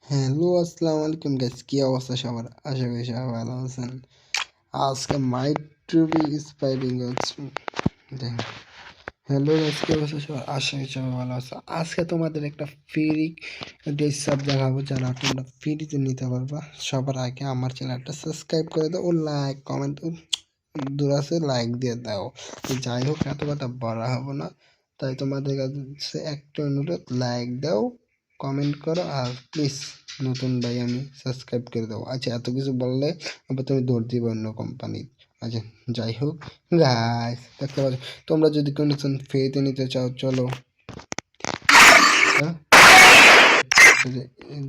Hello, আসসালামু আলাইকুম guys, কি অবস্থা সবার? আশা করি সবাই ভালো আছেন। আজকে মাইট টু বি ইন্সপায়ারিং হচ্ছে। হ্যালো গাইস, কি অবস্থা সবার? আশা করি সবাই ভালো আছে। আজকে তোমাদের একটা ফ্রি ড্রেস আপ দেখাবো, যারা তোমরা ফ্রিতে নিতে পারবা। সবার আগে আমার চ্যানেলটা সাবস্ক্রাইব করে দাও ও লাইক কমেন্ট দূর আছে লাইক দিয়ে দাও। যাই হোক, এত কথা বলা হবো না, তাই তোমাদের কাছে একটা অনুরোধ, লাইক দাও, কমেন্ট করো, আর প্লিজ নতুন ভাই আমি সাবস্ক্রাইব করে দাও। আচ্ছা, এত কিছু বললে আবার তুমি দৌড় দিবে অন্য কোম্পানির। আচ্ছা, যাই হোক গাইস, দেখতে পাচ্ছ, তোমরা যদি কোনো ফ্রিতে নিতে চাও চলো। হ্যাঁ,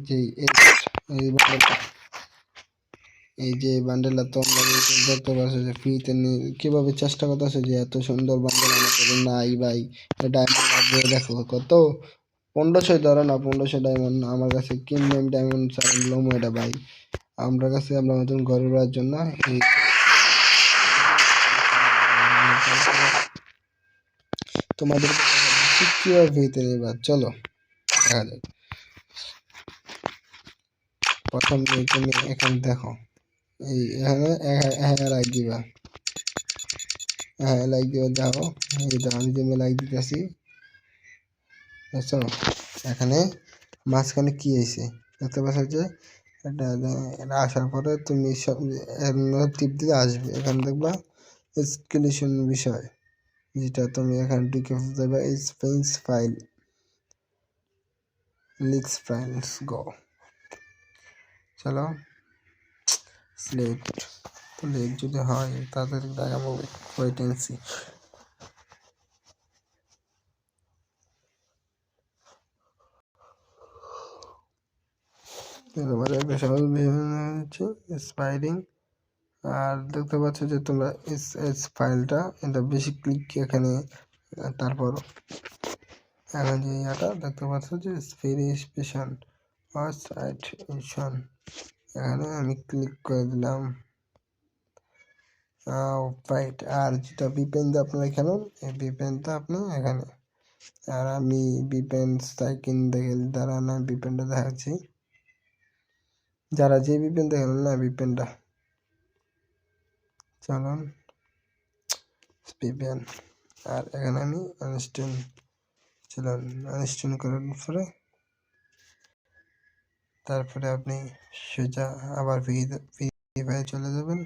যে এই এই যে বান্ডেলটা তোমরা দেখতে পাচ্ছ যে ফ্রিতে কিভাবে চেষ্টা করতেছে যে এত সুন্দর বান্ডেল আমাদের নাই ভাই। ডায়মন্ড লাগবে, দেখো কত 1500 ধরো না, 1500 ডায়মন্ড আমার কাছে কিনলে আমি ডায়মন্ড ছাড়লাম এটা ভাই। আমার কাছে আমরা নতুন ঘর করার জন্য এই তোমাদের কিভাবে ফ্রিতে নেবা চলো দেখা যাক। প্রথম তুমি এখানে দেখো, এই এখানে হ্যাঁ লাইক দিবা, হ্যাঁ লাইক দিবা, দেখো এই তো আমি তুমি লাইক দিতেছি, বুঝছো? এখানে মাঝখানে কি হয়েছে দেখতে পাচ্ছ যে এটা এটা আসার পরে তুমি সব টিপ দিতে আসবে, এখানে দেখবা স্ক্রিনেশন বিষয়, যেটা তুমি এখানে ঢুকে দেবে স্পেন্স ফাইল লিক্স ফাইলস গো। চলো স্লেট, তো লেট যদি হয় তাদের দেখাবো, ওয়েট এন্ড সি। এবারে সহজ বিষয় হচ্ছে স্পাইরিং। আর দেখতে পাচ্ছ যে তোমরা এস ফাইলটা এটা বেশি ক্লিক এখানে, তারপর এখন যে ইয়াটা দেখতে পাচ্ছ যে স্পেশন এখানে আমি ক্লিক করে দিলাম রাইট। আর যেটা বিপেন দিয়ে আপনারা খেলেন, এই বিপেনটা আপনি এখানে, আর আমি বিপেন সাইকিন দেখে দ্বারা না বিপেনটা দেখাচ্ছি, যারা যে বিপেন দেখেন না বিপেনটা চলুন বিপেন। আর এখানে আমি আনস্টেন চলুন আনস্টেন করার পরে তারপরে আপনি সোজা আবার ফ্রি ফায়ার চলে যাবেন।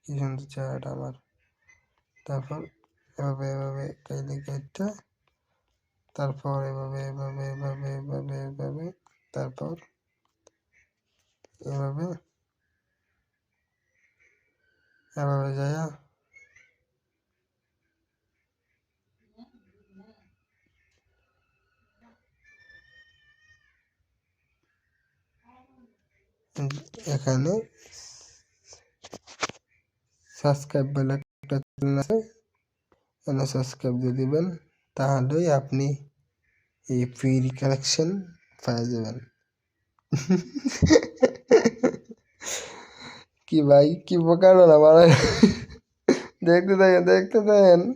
কি সুন্দর চেহারাটা আমার। তারপর এভাবে এভাবে কাইলে গেটটা, তারপর এভাবে এভাবে এভাবে এভাবে এভাবে, তারপর এভাবে এভাবে যায় এখানে সাবস্ক্রাইব বলে একটা চ্যানেল আছে, এখানে সাবস্ক্রাইব দিয়ে দিবেন, তাহলেই আপনি এই ফ্রি কালেকশন পেয়ে যাবেন। কি ভাই, কি বোকা না, দেখতে দেখেন দেখতে দেন।